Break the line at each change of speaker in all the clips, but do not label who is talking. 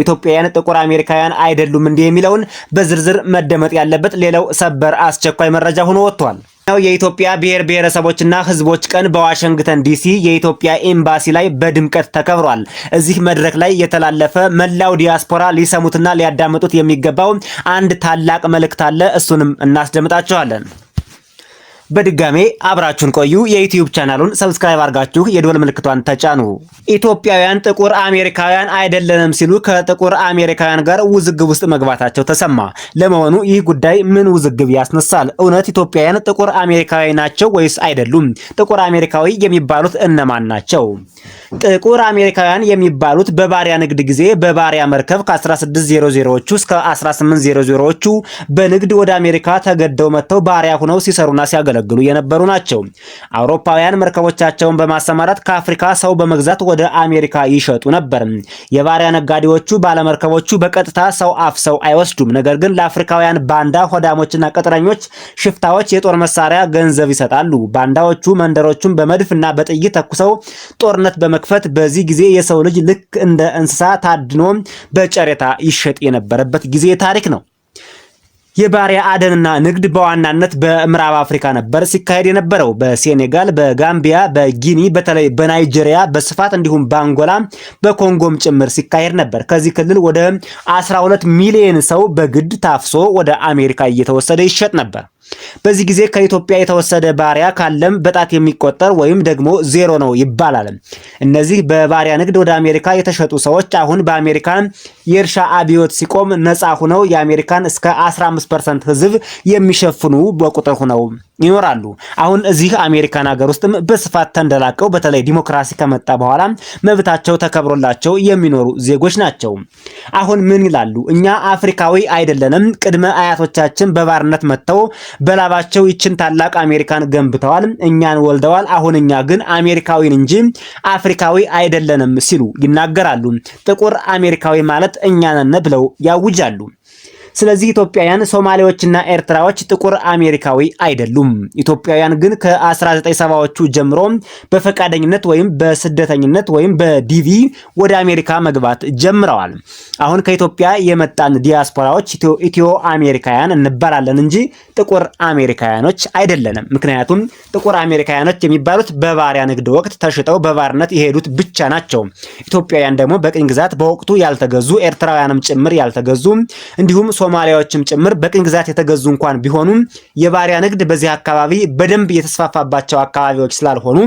ኢትዮጵያውያን ጥቁር አሜሪካውያን አይደሉም እንዴ የሚለውን በዝርዝር መደመጥ ያለበት ሌላው ሰበር አስቸኳይ መረጃ ሆኖ ወጥቷል። የኢትዮጵያ ብሔር ብሔረሰቦችና ሕዝቦች ቀን በዋሽንግተን ዲሲ የኢትዮጵያ ኤምባሲ ላይ በድምቀት ተከብሯል። እዚህ መድረክ ላይ የተላለፈ መላው ዲያስፖራ ሊሰሙትና ሊያዳምጡት የሚገባው አንድ ታላቅ መልእክት አለ። እሱንም እናስደምጣችኋለን። በድጋሜ አብራችሁን ቆዩ። የዩቲዩብ ቻናሉን ሰብስክራይብ አድርጋችሁ የደወል ምልክቷን ተጫኑ። ኢትዮጵያውያን ጥቁር አሜሪካውያን አይደለንም ሲሉ ከጥቁር አሜሪካውያን ጋር ውዝግብ ውስጥ መግባታቸው ተሰማ። ለመሆኑ ይህ ጉዳይ ምን ውዝግብ ያስነሳል? እውነት ኢትዮጵያውያን ጥቁር አሜሪካዊ ናቸው ወይስ አይደሉም? ጥቁር አሜሪካዊ የሚባሉት እነማን ናቸው? ጥቁር አሜሪካውያን የሚባሉት በባሪያ ንግድ ጊዜ በባሪያ መርከብ ከ1600ዎቹ እስከ 1800ዎቹ በንግድ ወደ አሜሪካ ተገደው መጥተው ባሪያ ሆነው ሲሰሩና ሲያገለግሉ የነበሩ ናቸው። አውሮፓውያን መርከቦቻቸውን በማሰማራት ከአፍሪካ ሰው በመግዛት ወደ አሜሪካ ይሸጡ ነበር። የባሪያ ነጋዴዎቹ ባለመርከቦቹ በቀጥታ ሰው አፍሰው አይወስዱም። ነገር ግን ለአፍሪካውያን ባንዳ ሆዳሞችና ቅጥረኞች ሽፍታዎች የጦር መሳሪያ ገንዘብ ይሰጣሉ። ባንዳዎቹ መንደሮቹን በመድፍና በጥይት ተኩሰው ጦርነት በመክፈት በዚህ ጊዜ የሰው ልጅ ልክ እንደ እንስሳ ታድኖ በጨረታ ይሸጥ የነበረበት ጊዜ ታሪክ ነው። የባሪያ አደንና ንግድ በዋናነት በምዕራብ አፍሪካ ነበር ሲካሄድ የነበረው። በሴኔጋል፣ በጋምቢያ፣ በጊኒ፣ በተለይ በናይጄሪያ በስፋት እንዲሁም በአንጎላ በኮንጎም ጭምር ሲካሄድ ነበር። ከዚህ ክልል ወደ 12 ሚሊዮን ሰው በግድ ታፍሶ ወደ አሜሪካ እየተወሰደ ይሸጥ ነበር። በዚህ ጊዜ ከኢትዮጵያ የተወሰደ ባሪያ ካለም በጣት የሚቆጠር ወይም ደግሞ ዜሮ ነው ይባላል። እነዚህ በባሪያ ንግድ ወደ አሜሪካ የተሸጡ ሰዎች አሁን በአሜሪካን የእርሻ አብዮት ሲቆም ነፃ ሆነው የአሜሪካን እስከ 15% ሕዝብ የሚሸፍኑ በቁጥር ሆነው ይኖራሉ። አሁን እዚህ አሜሪካን ሀገር ውስጥም በስፋት ተንደላቀው በተለይ ዲሞክራሲ ከመጣ በኋላ መብታቸው ተከብሮላቸው የሚኖሩ ዜጎች ናቸው። አሁን ምን ይላሉ? እኛ አፍሪካዊ አይደለንም። ቅድመ አያቶቻችን በባርነት መጥተው በላባቸው ይችን ታላቅ አሜሪካን ገንብተዋል፣ እኛን ወልደዋል። አሁን እኛ ግን አሜሪካዊን እንጂ አፍሪካዊ አይደለንም ሲሉ ይናገራሉ። ጥቁር አሜሪካዊ ማለት እኛ ነን ብለው ያውጃሉ። ስለዚህ ኢትዮጵያውያን፣ ሶማሌዎችና ኤርትራዎች ጥቁር አሜሪካዊ አይደሉም። ኢትዮጵያውያን ግን ከ1970ዎቹ ጀምሮ በፈቃደኝነት ወይም በስደተኝነት ወይም በዲቪ ወደ አሜሪካ መግባት ጀምረዋል። አሁን ከኢትዮጵያ የመጣን ዲያስፖራዎች ኢትዮ አሜሪካውያን እንባላለን እንጂ ጥቁር አሜሪካውያኖች አይደለንም። ምክንያቱም ጥቁር አሜሪካውያኖች የሚባሉት በባሪያ ንግድ ወቅት ተሽጠው በባርነት የሄዱት ብቻ ናቸው። ኢትዮጵያውያን ደግሞ በቅኝ ግዛት በወቅቱ ያልተገዙ፣ ኤርትራውያንም ጭምር ያልተገዙ እንዲሁም ሶማሊያዎችም ጭምር በቅኝ ግዛት የተገዙ እንኳን ቢሆኑም የባሪያ ንግድ በዚህ አካባቢ በደንብ የተስፋፋባቸው አካባቢዎች ስላልሆኑ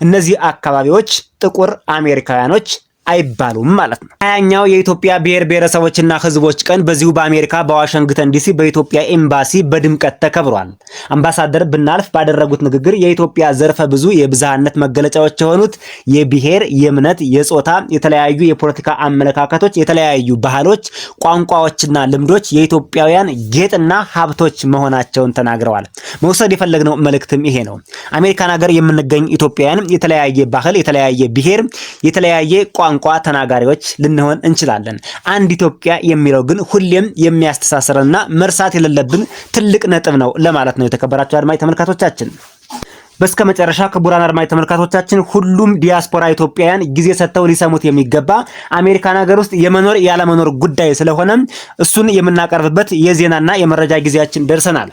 እነዚህ አካባቢዎች ጥቁር አሜሪካውያኖች አይባሉም ማለት ነው። 20ኛው የኢትዮጵያ ብሔር ብሔረሰቦችና ሕዝቦች ቀን በዚሁ በአሜሪካ በዋሽንግተን ዲሲ በኢትዮጵያ ኤምባሲ በድምቀት ተከብሯል። አምባሳደር ብናልፍ ባደረጉት ንግግር የኢትዮጵያ ዘርፈ ብዙ የብዝሃነት መገለጫዎች የሆኑት የብሔር፣ የእምነት፣ የጾታ፣ የተለያዩ የፖለቲካ አመለካከቶች፣ የተለያዩ ባህሎች፣ ቋንቋዎችና ልምዶች የኢትዮጵያውያን ጌጥና ሀብቶች መሆናቸውን ተናግረዋል። መውሰድ የፈለግነው መልእክትም ይሄ ነው። አሜሪካን ሀገር የምንገኝ ኢትዮጵያውያን የተለያየ ባህል፣ የተለያየ ብሔር፣ የተለያየ ቋንቋ ተናጋሪዎች ልንሆን እንችላለን። አንድ ኢትዮጵያ የሚለው ግን ሁሌም የሚያስተሳስረንና መርሳት የሌለብን ትልቅ ነጥብ ነው ለማለት ነው። የተከበራችሁ አድማጭ ተመልካቾቻችን፣ በስከመጨረሻ ክቡራን አድማጭ ተመልካቾቻችን፣ ሁሉም ዲያስፖራ ኢትዮጵያውያን ጊዜ ሰጥተው ሊሰሙት የሚገባ አሜሪካን ሀገር ውስጥ የመኖር ያለመኖር ጉዳይ ስለሆነ እሱን የምናቀርብበት የዜናና የመረጃ ጊዜያችን ደርሰናል።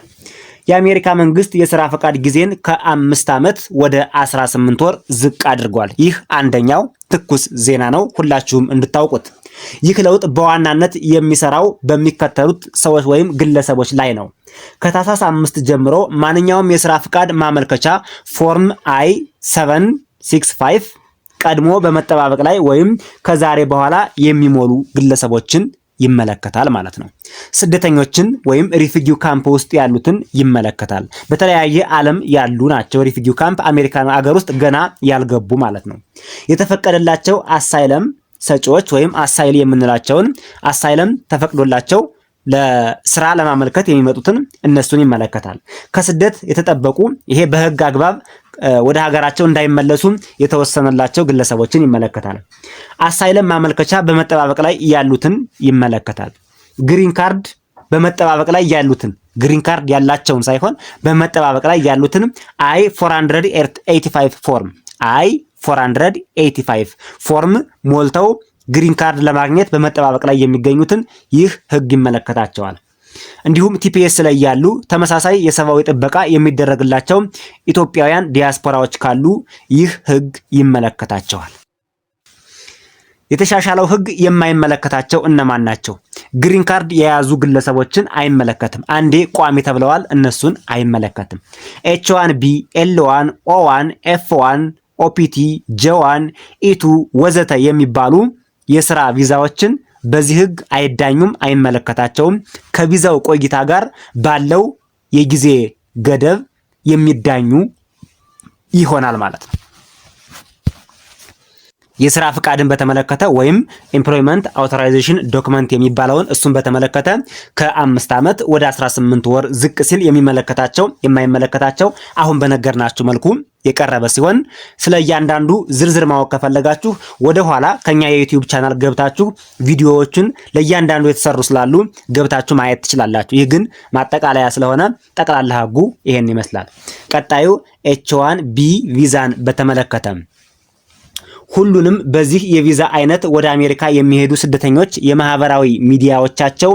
የአሜሪካ መንግስት የሥራ ፈቃድ ጊዜን ከ5 ዓመት ወደ 18 ወር ዝቅ አድርጓል። ይህ አንደኛው ትኩስ ዜና ነው፣ ሁላችሁም እንድታውቁት። ይህ ለውጥ በዋናነት የሚሰራው በሚከተሉት ሰዎች ወይም ግለሰቦች ላይ ነው። ከታህሳስ 5 ጀምሮ ማንኛውም የሥራ ፈቃድ ማመልከቻ ፎርም I-765 ቀድሞ በመጠባበቅ ላይ ወይም ከዛሬ በኋላ የሚሞሉ ግለሰቦችን ይመለከታል ማለት ነው። ስደተኞችን ወይም ሪፊጂው ካምፕ ውስጥ ያሉትን ይመለከታል። በተለያየ ዓለም ያሉ ናቸው። ሪፊጂው ካምፕ አሜሪካን ሀገር ውስጥ ገና ያልገቡ ማለት ነው። የተፈቀደላቸው አሳይለም ሰጪዎች ወይም አሳይል የምንላቸውን አሳይለም ተፈቅዶላቸው ለስራ ለማመልከት የሚመጡትን እነሱን ይመለከታል። ከስደት የተጠበቁ ይሄ በህግ አግባብ ወደ ሀገራቸው እንዳይመለሱ የተወሰነላቸው ግለሰቦችን ይመለከታል። አሳይለም ማመልከቻ በመጠባበቅ ላይ ያሉትን ይመለከታል። ግሪን ካርድ በመጠባበቅ ላይ ያሉትን ግሪን ካርድ ያላቸውን ሳይሆን በመጠባበቅ ላይ ያሉትን I-485 ፎርም I-485 ፎርም ሞልተው ግሪን ካርድ ለማግኘት በመጠባበቅ ላይ የሚገኙትን ይህ ህግ ይመለከታቸዋል። እንዲሁም ቲፒኤስ ላይ ያሉ ተመሳሳይ የሰብአዊ ጥበቃ የሚደረግላቸው ኢትዮጵያውያን ዲያስፖራዎች ካሉ ይህ ህግ ይመለከታቸዋል። የተሻሻለው ህግ የማይመለከታቸው እነማን ናቸው? ግሪን ካርድ የያዙ ግለሰቦችን አይመለከትም። አንዴ ቋሚ ተብለዋል፣ እነሱን አይመለከትም። ኤች1ቢ፣ ኤል1፣ ኦ1፣ ኤፍ1፣ ኦፒቲ፣ ጄ1፣ ኢቱ ወዘተ የሚባሉ የስራ ቪዛዎችን በዚህ ህግ አይዳኙም፣ አይመለከታቸውም። ከቪዛው ቆይታ ጋር ባለው የጊዜ ገደብ የሚዳኙ ይሆናል ማለት ነው። የስራ ፍቃድን በተመለከተ ወይም ኤምፕሎይመንት አውቶራይዜሽን ዶክመንት የሚባለውን እሱን በተመለከተ ከ5 ዓመት ወደ 18 ወር ዝቅ ሲል የማይመለከታቸው አሁን በነገርናችሁ መልኩ የቀረበ ሲሆን ስለ እያንዳንዱ ዝርዝር ማወቅ ከፈለጋችሁ ወደ ኋላ ከኛ የዩቲዩብ ቻናል ገብታችሁ ቪዲዮዎችን ለእያንዳንዱ የተሰሩ ስላሉ ገብታችሁ ማየት ትችላላችሁ። ይህ ግን ማጠቃለያ ስለሆነ ጠቅላላ ህጉ ይሄን ይመስላል። ቀጣዩ ኤች1ቢ ቪዛን በተመለከተ ሁሉንም በዚህ የቪዛ አይነት ወደ አሜሪካ የሚሄዱ ስደተኞች የማህበራዊ ሚዲያዎቻቸው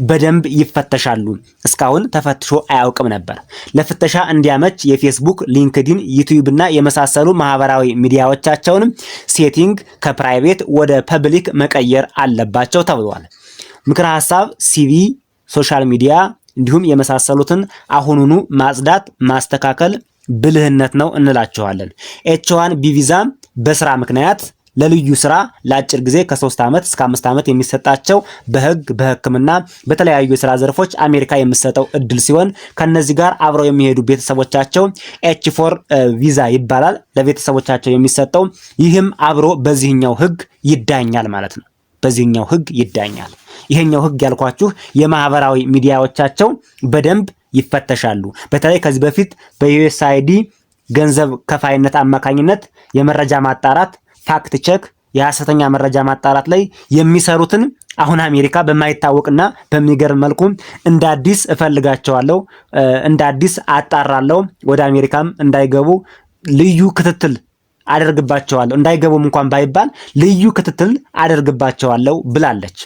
በደንብ ይፈተሻሉ። እስካሁን ተፈትሾ አያውቅም ነበር። ለፍተሻ እንዲያመች የፌስቡክ፣ ሊንክዲን፣ ዩቲዩብ እና የመሳሰሉ ማህበራዊ ሚዲያዎቻቸውን ሴቲንግ ከፕራይቬት ወደ ፐብሊክ መቀየር አለባቸው ተብሏል። ምክረ ሐሳብ ሲቪ፣ ሶሻል ሚዲያ እንዲሁም የመሳሰሉትን አሁኑኑ ማጽዳት፣ ማስተካከል ብልህነት ነው እንላቸዋለን። ኤች1ቢ ቪዛ በስራ ምክንያት ለልዩ ስራ ለአጭር ጊዜ ከ3 ዓመት እስከ 5 ዓመት የሚሰጣቸው በህግ፣ በሕክምና፣ በተለያዩ የስራ ዘርፎች አሜሪካ የሚሰጠው እድል ሲሆን ከነዚህ ጋር አብረው የሚሄዱ ቤተሰቦቻቸው ኤች4 ቪዛ ይባላል ለቤተሰቦቻቸው የሚሰጠው። ይህም አብሮ በዚህኛው ህግ ይዳኛል ማለት ነው። በዚህኛው ህግ ይዳኛል። ይሄኛው ህግ ያልኳችሁ የማህበራዊ ሚዲያዎቻቸው በደንብ ይፈተሻሉ። በተለይ ከዚህ በፊት በዩኤስአይዲ ገንዘብ ከፋይነት አማካኝነት የመረጃ ማጣራት ፋክት ቼክ የሐሰተኛ መረጃ ማጣራት ላይ የሚሰሩትን አሁን አሜሪካ በማይታወቅና በሚገርም መልኩ እንደ አዲስ እፈልጋቸዋለሁ፣ እንደ አዲስ አጣራለሁ፣ ወደ አሜሪካም እንዳይገቡ ልዩ ክትትል አደርግባቸዋለሁ፣ እንዳይገቡም እንኳን ባይባል ልዩ ክትትል አደርግባቸዋለሁ ብላለች።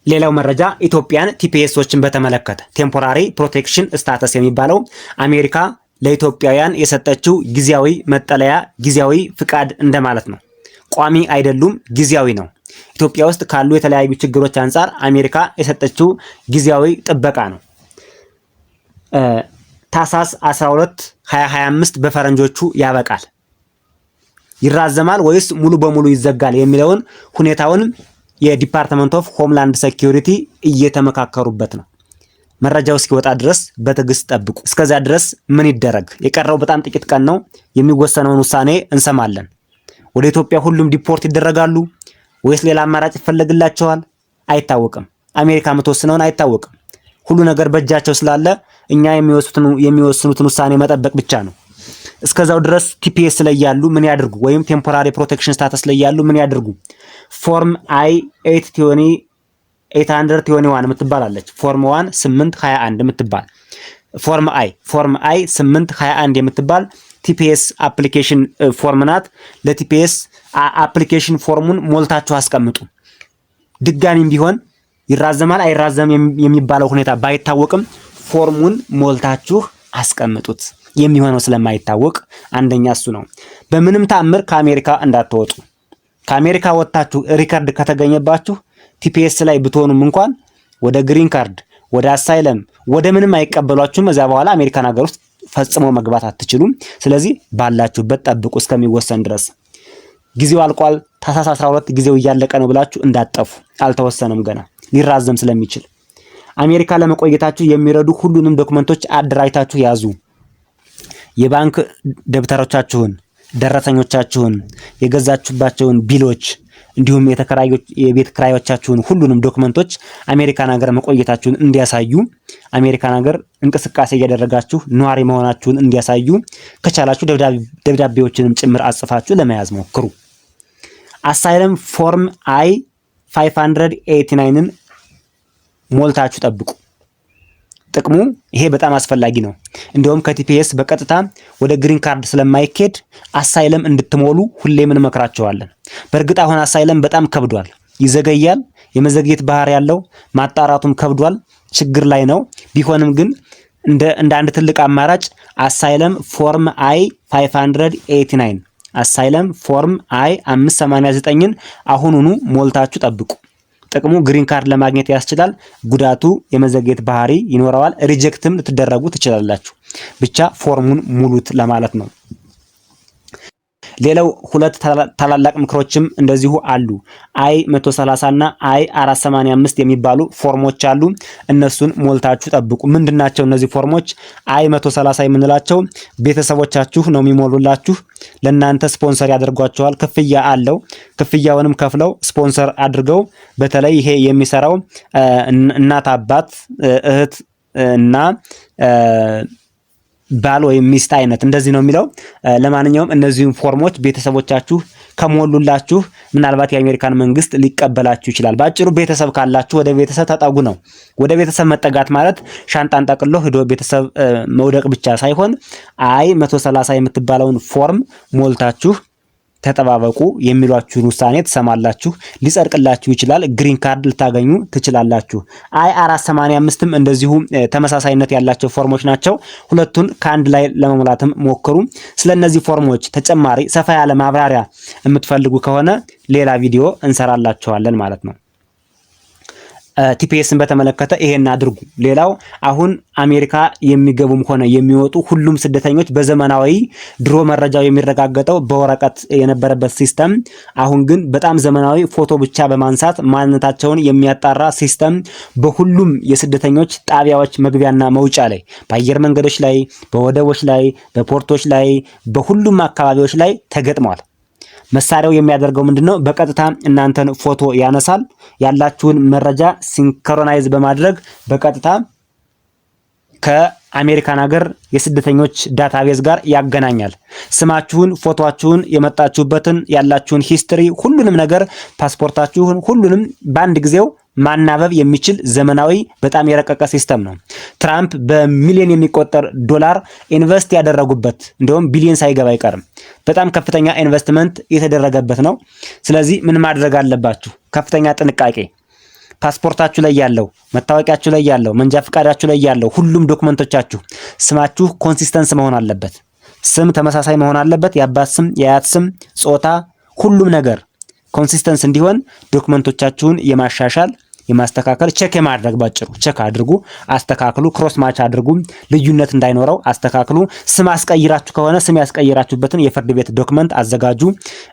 ሌላው መረጃ ኢትዮጵያን ቲፒኤሶችን በተመለከተ ቴምፖራሪ ፕሮቴክሽን ስታተስ የሚባለው አሜሪካ ለኢትዮጵያውያን የሰጠችው ጊዜያዊ መጠለያ፣ ጊዜያዊ ፍቃድ እንደማለት ነው። ቋሚ አይደሉም፣ ጊዜያዊ ነው። ኢትዮጵያ ውስጥ ካሉ የተለያዩ ችግሮች አንጻር አሜሪካ የሰጠችው ጊዜያዊ ጥበቃ ነው። ታህሳስ 12 2025 በፈረንጆቹ ያበቃል። ይራዘማል ወይስ ሙሉ በሙሉ ይዘጋል የሚለውን ሁኔታውን የዲፓርትመንት ኦፍ ሆምላንድ ሴኩሪቲ እየተመካከሩበት ነው። መረጃው እስኪወጣ ድረስ በትዕግስት ጠብቁ። እስከዛ ድረስ ምን ይደረግ? የቀረው በጣም ጥቂት ቀን ነው። የሚወሰነውን ውሳኔ እንሰማለን። ወደ ኢትዮጵያ ሁሉም ዲፖርት ይደረጋሉ ወይስ ሌላ አማራጭ ይፈለግላቸዋል? አይታወቅም። አሜሪካ የምትወስነውን አይታወቅም። ሁሉ ነገር በእጃቸው ስላለ እኛ የሚወስኑትን ውሳኔ መጠበቅ ብቻ ነው። እስከዛው ድረስ ቲፒኤስ ላይ ያሉ ምን ያድርጉ? ወይም ቴምፖራሪ ፕሮቴክሽን ስታተስ ላይ ያሉ ምን ያድርጉ? ፎርም አይ 821 የምትባላለች ፎርም 1 821 የምትባል ፎርም አይ 821 የምትባል ቲፒኤስ አፕሊኬሽን ፎርም ናት። ለቲፒኤስ አፕሊኬሽን ፎርሙን ሞልታችሁ አስቀምጡ። ድጋሚም ቢሆን ይራዘማል አይራዘም የሚባለው ሁኔታ ባይታወቅም ፎርሙን ሞልታችሁ አስቀምጡት። የሚሆነው ስለማይታወቅ አንደኛ እሱ ነው። በምንም ተአምር ከአሜሪካ እንዳትወጡ። ከአሜሪካ ወጣችሁ ሪከርድ ከተገኘባችሁ ቲፒኤስ ላይ ብትሆኑም እንኳን ወደ ግሪን ካርድ፣ ወደ አሳይለም፣ ወደ ምንም አይቀበሏችሁም። እዛ በኋላ አሜሪካን ሀገር ውስጥ ፈጽሞ መግባት አትችሉም። ስለዚህ ባላችሁበት ጠብቁ እስከሚወሰን ድረስ። ጊዜው አልቋል፣ ታህሳስ 12 ጊዜው እያለቀ ነው ብላችሁ እንዳትጠፉ። አልተወሰነም ገና ሊራዘም ስለሚችል። አሜሪካ ለመቆየታችሁ የሚረዱ ሁሉንም ዶክመንቶች አደራጅታችሁ ያዙ። የባንክ ደብተሮቻችሁን፣ ደረሰኞቻችሁን፣ የገዛችሁባቸውን ቢሎች እንዲሁም የቤት ክራዮቻችሁን ሁሉንም ዶክመንቶች አሜሪካን ሀገር መቆየታችሁን እንዲያሳዩ፣ አሜሪካን ሀገር እንቅስቃሴ እያደረጋችሁ ነዋሪ መሆናችሁን እንዲያሳዩ ከቻላችሁ ደብዳቤዎችንም ጭምር አጽፋችሁ ለመያዝ ሞክሩ። አሳይለም ፎርም አይ 589ን ሞልታችሁ ጠብቁ። ጥቅሙ ይሄ በጣም አስፈላጊ ነው። እንዲሁም ከቲፒኤስ በቀጥታ ወደ ግሪን ካርድ ስለማይኬድ አሳይለም እንድትሞሉ ሁሌም እንመክራቸዋለን። በእርግጥ አሁን አሳይለም በጣም ከብዷል፣ ይዘገያል፣ የመዘግየት ባህሪ ያለው ማጣራቱም ከብዷል፣ ችግር ላይ ነው። ቢሆንም ግን እንደ አንድ ትልቅ አማራጭ አሳይለም ፎርም አይ 589 አሳይለም ፎርም አይ 589ን አሁኑኑ ሞልታችሁ ጠብቁ። ጥቅሙ ግሪን ካርድ ለማግኘት ያስችላል። ጉዳቱ የመዘግየት ባህሪ ይኖረዋል። ሪጀክትም ልትደረጉ ትችላላችሁ። ብቻ ፎርሙን ሙሉት ለማለት ነው። ሌላው ሁለት ታላላቅ ምክሮችም እንደዚሁ አሉ። አይ 130 እና አይ 485 የሚባሉ ፎርሞች አሉ። እነሱን ሞልታችሁ ጠብቁ። ምንድናቸው እነዚህ ፎርሞች? አይ 130 የምንላቸው ቤተሰቦቻችሁ ነው የሚሞሉላችሁ። ለእናንተ ስፖንሰር ያደርጓቸዋል። ክፍያ አለው። ክፍያውንም ከፍለው ስፖንሰር አድርገው በተለይ ይሄ የሚሰራው እናት፣ አባት፣ እህት እና ባል ወይም ሚስት አይነት እንደዚህ ነው የሚለው። ለማንኛውም እነዚህን ፎርሞች ቤተሰቦቻችሁ ከሞሉላችሁ ምናልባት የአሜሪካን መንግስት ሊቀበላችሁ ይችላል። ባጭሩ ቤተሰብ ካላችሁ ወደ ቤተሰብ ተጠጉ ነው። ወደ ቤተሰብ መጠጋት ማለት ሻንጣን ጠቅሎ ሄዶ ቤተሰብ መውደቅ ብቻ ሳይሆን አይ 130 የምትባለውን ፎርም ሞልታችሁ ተጠባበቁ። የሚሏችሁን ውሳኔ ትሰማላችሁ። ሊጸድቅላችሁ ይችላል። ግሪን ካርድ ልታገኙ ትችላላችሁ። አይ 485ም እንደዚሁ ተመሳሳይነት ያላቸው ፎርሞች ናቸው። ሁለቱን ከአንድ ላይ ለመሙላትም ሞክሩ። ስለነዚህ ፎርሞች ተጨማሪ ሰፋ ያለ ማብራሪያ የምትፈልጉ ከሆነ ሌላ ቪዲዮ እንሰራላችኋለን ማለት ነው። ቲፒኤስን በተመለከተ ይሄን አድርጉ። ሌላው አሁን አሜሪካ የሚገቡም ሆነ የሚወጡ ሁሉም ስደተኞች በዘመናዊ ድሮ መረጃው የሚረጋገጠው በወረቀት የነበረበት ሲስተም አሁን ግን በጣም ዘመናዊ ፎቶ ብቻ በማንሳት ማንነታቸውን የሚያጣራ ሲስተም በሁሉም የስደተኞች ጣቢያዎች መግቢያና መውጫ ላይ በአየር መንገዶች ላይ፣ በወደቦች ላይ፣ በፖርቶች ላይ፣ በሁሉም አካባቢዎች ላይ ተገጥሟል። መሳሪያው የሚያደርገው ምንድነው? በቀጥታ እናንተን ፎቶ ያነሳል። ያላችሁን መረጃ ሲንክሮናይዝ በማድረግ በቀጥታ ከአሜሪካን ሀገር የስደተኞች ዳታቤዝ ጋር ያገናኛል። ስማችሁን፣ ፎቶአችሁን፣ የመጣችሁበትን፣ ያላችሁን ሂስትሪ፣ ሁሉንም ነገር ፓስፖርታችሁን፣ ሁሉንም በአንድ ጊዜው ማናበብ የሚችል ዘመናዊ በጣም የረቀቀ ሲስተም ነው። ትራምፕ በሚሊዮን የሚቆጠር ዶላር ኢንቨስት ያደረጉበት እንደውም ቢሊዮን ሳይገባ አይቀርም። በጣም ከፍተኛ ኢንቨስትመንት የተደረገበት ነው። ስለዚህ ምን ማድረግ አለባችሁ? ከፍተኛ ጥንቃቄ። ፓስፖርታችሁ ላይ ያለው፣ መታወቂያችሁ ላይ ያለው፣ መንጃ ፈቃዳችሁ ላይ ያለው ሁሉም ዶክመንቶቻችሁ ስማችሁ ኮንሲስተንስ መሆን አለበት። ስም ተመሳሳይ መሆን አለበት። የአባት ስም፣ የአያት ስም፣ ጾታ፣ ሁሉም ነገር ኮንሲስተንስ እንዲሆን ዶክመንቶቻችሁን የማሻሻል የማስተካከል ቼክ የማድረግ ባጭሩ ቼክ አድርጉ፣ አስተካክሉ፣ ክሮስ ማች አድርጉ፣ ልዩነት እንዳይኖረው አስተካክሉ። ስም አስቀይራችሁ ከሆነ ስም ያስቀይራችሁበትን የፍርድ ቤት ዶክመንት አዘጋጁ።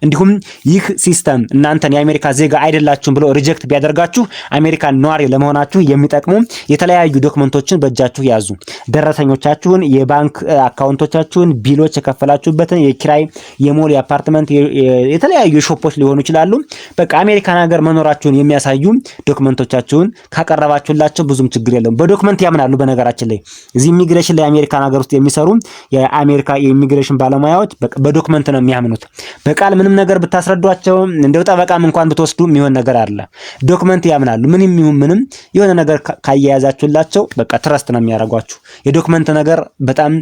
እንዲሁም ይህ ሲስተም እናንተን የአሜሪካ ዜጋ አይደላችሁም ብሎ ሪጀክት ቢያደርጋችሁ አሜሪካን ነዋሪ ለመሆናችሁ የሚጠቅሙ የተለያዩ ዶክመንቶችን በእጃችሁ ያዙ። ደረሰኞቻችሁን፣ የባንክ አካውንቶቻችሁን፣ ቢሎች የከፈላችሁበትን፣ የኪራይ፣ የሞል፣ የአፓርትመንት፣ የተለያዩ ሾፖች ሊሆኑ ይችላሉ። በቃ አሜሪካን ሀገር መኖራችሁን የሚያሳዩ ዶክመንቶቻችሁን ካቀረባችሁላቸው ብዙም ችግር የለውም። በዶክመንት ያምናሉ። በነገራችን ላይ እዚህ ኢሚግሬሽን ላይ አሜሪካን ሀገር ውስጥ የሚሰሩ የአሜሪካ የኢሚግሬሽን ባለሙያዎች በዶክመንት ነው የሚያምኑት። በቃል ምንም ነገር ብታስረዷቸው እንደው ጠበቃም እንኳን ብትወስዱ የሚሆን ነገር አለ። ዶክመንት ያምናሉ። ምንም ይሁን ምንም የሆነ ነገር ካያያዛችሁላቸው በቃ ትረስት ነው የሚያደርጓችሁ። የዶክመንት ነገር በጣም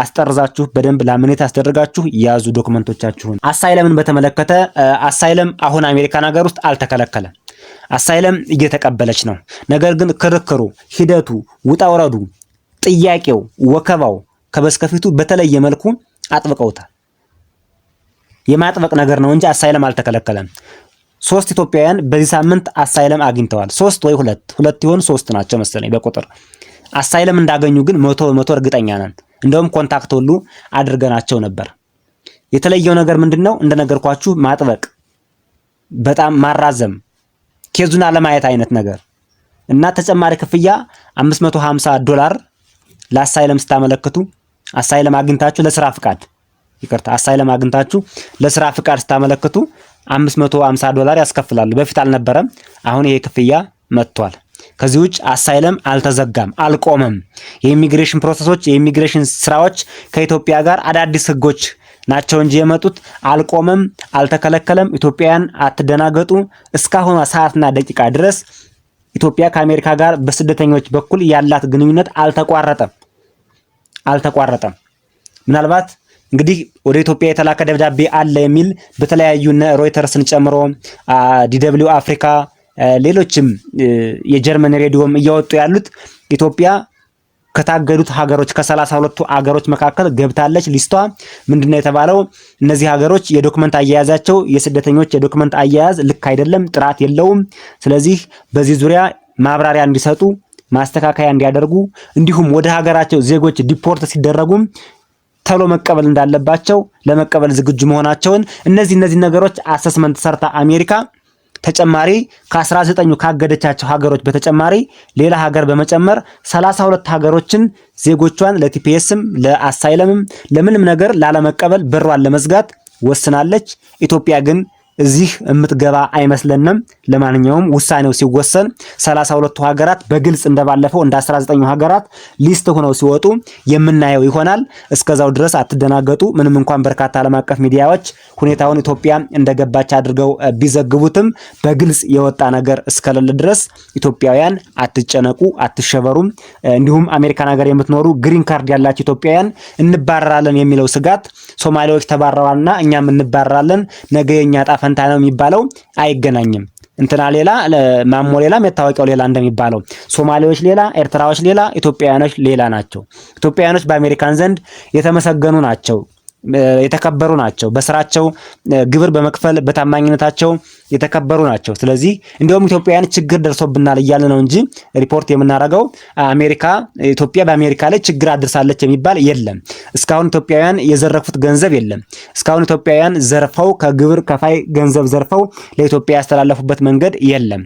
አስጠርዛችሁ በደንብ ላምኔት አስደርጋችሁ ያዙ ዶክመንቶቻችሁን። አሳይለምን በተመለከተ አሳይለም አሁን አሜሪካን ሀገር ውስጥ አልተከለከለም። አሳይለም እየተቀበለች ነው። ነገር ግን ክርክሩ፣ ሂደቱ፣ ውጣውረዱ፣ ጥያቄው፣ ወከባው ከበስከፊቱ በተለየ መልኩ አጥብቀውታል። የማጥበቅ ነገር ነው እንጂ አሳይለም አልተከለከለም። 3 ኢትዮጵያውያን በዚህ ሳምንት አሳይለም አግኝተዋል። 3 ወይ 2 ይሆን 3 ናቸው መሰለኝ በቁጥር አሳይለም እንዳገኙ ግን 100% እርግጠኛ ነን። እንደውም ኮንታክት ሁሉ አድርገናቸው ነበር። የተለየው ነገር ምንድነው? እንደነገርኳችሁ ማጥበቅ፣ በጣም ማራዘም፣ ኬዙን አለማየት አይነት ነገር እና ተጨማሪ ክፍያ $550 ለአሳይለም ስታመለክቱ አሳይለም አግኝታችሁ ለስራ ፍቃድ አሳይለም አግኝታችሁ ለስራ ፍቃድ ስታመለክቱ $550 ያስከፍላሉ። በፊት አልነበረም። አሁን ይሄ ክፍያ መጥቷል። ከዚህ ውጭ አሳይለም አልተዘጋም፣ አልቆመም። የኢሚግሬሽን ፕሮሰሶች፣ የኢሚግሬሽን ስራዎች ከኢትዮጵያ ጋር አዳዲስ ህጎች ናቸው እንጂ የመጡት አልቆመም፣ አልተከለከለም። ኢትዮጵያውያን አትደናገጡ። እስካሁን ሰዓትና ደቂቃ ድረስ ኢትዮጵያ ከአሜሪካ ጋር በስደተኞች በኩል ያላት ግንኙነት አልተቋረጠም። ምናልባት እንግዲህ ወደ ኢትዮጵያ የተላከ ደብዳቤ አለ የሚል በተለያዩ ሮይተርስን ጨምሮ ዲደብሊው አፍሪካ ሌሎችም የጀርመን ሬዲዮም እያወጡ ያሉት ኢትዮጵያ ከታገዱት ሀገሮች ከ32ቱ ሀገሮች መካከል ገብታለች። ሊስቷ ምንድነው የተባለው? እነዚህ ሀገሮች የዶክመንት አያያዛቸው የስደተኞች የዶክመንት አያያዝ ልክ አይደለም፣ ጥራት የለውም። ስለዚህ በዚህ ዙሪያ ማብራሪያ እንዲሰጡ፣ ማስተካከያ እንዲያደርጉ እንዲሁም ወደ ሀገራቸው ዜጎች ዲፖርት ሲደረጉም ተሎ መቀበል እንዳለባቸው ለመቀበል ዝግጁ መሆናቸውን እነዚህ ነገሮች አሰስመንት ሰርታ አሜሪካ ተጨማሪ ከ19 ካገደቻቸው ሀገሮች በተጨማሪ ሌላ ሀገር በመጨመር 32 ሀገሮችን ዜጎቿን ለቲፒኤስም ለአሳይለምም ለምንም ነገር ላለመቀበል በሯን ለመዝጋት ወስናለች። ኢትዮጵያ ግን እዚህ የምትገባ አይመስለንም። ለማንኛውም ውሳኔው ሲወሰን 32ቱ ሀገራት በግልጽ እንደባለፈው እንደ 19 ሀገራት ሊስት ሆነው ሲወጡ የምናየው ይሆናል። እስከዛው ድረስ አትደናገጡ። ምንም እንኳን በርካታ ዓለም አቀፍ ሚዲያዎች ሁኔታውን ኢትዮጵያ እንደገባች አድርገው ቢዘግቡትም በግልጽ የወጣ ነገር እስከሌለ ድረስ ኢትዮጵያውያን አትጨነቁ፣ አትሸበሩም። እንዲሁም አሜሪካን ሀገር የምትኖሩ ግሪን ካርድ ያላችሁ ኢትዮጵያውያን እንባረራለን የሚለው ስጋት ሶማሌዎች ተባረዋልና እኛም እንባረራለን ነገ የኛ ጣፈንታ ነው የሚባለው አይገናኝም። እንትና ሌላ ማሞ ሌላ መታወቂያው ሌላ እንደሚባለው ሶማሌዎች ሌላ፣ ኤርትራዎች ሌላ፣ ኢትዮጵያውያኖች ሌላ ናቸው። ኢትዮጵያውያኖች በአሜሪካን ዘንድ የተመሰገኑ ናቸው፣ የተከበሩ ናቸው። በስራቸው ግብር በመክፈል በታማኝነታቸው የተከበሩ ናቸው። ስለዚህ እንዲሁም ኢትዮጵያውያን ችግር ደርሶብናል እያለ ነው እንጂ ሪፖርት የምናደርገው ኢትዮጵያ በአሜሪካ ላይ ችግር አድርሳለች የሚባል የለም። እስካሁን ኢትዮጵያውያን የዘረፉት ገንዘብ የለም። እስካሁን ኢትዮጵያውያን ዘርፈው ከግብር ከፋይ ገንዘብ ዘርፈው ለኢትዮጵያ ያስተላለፉበት መንገድ የለም።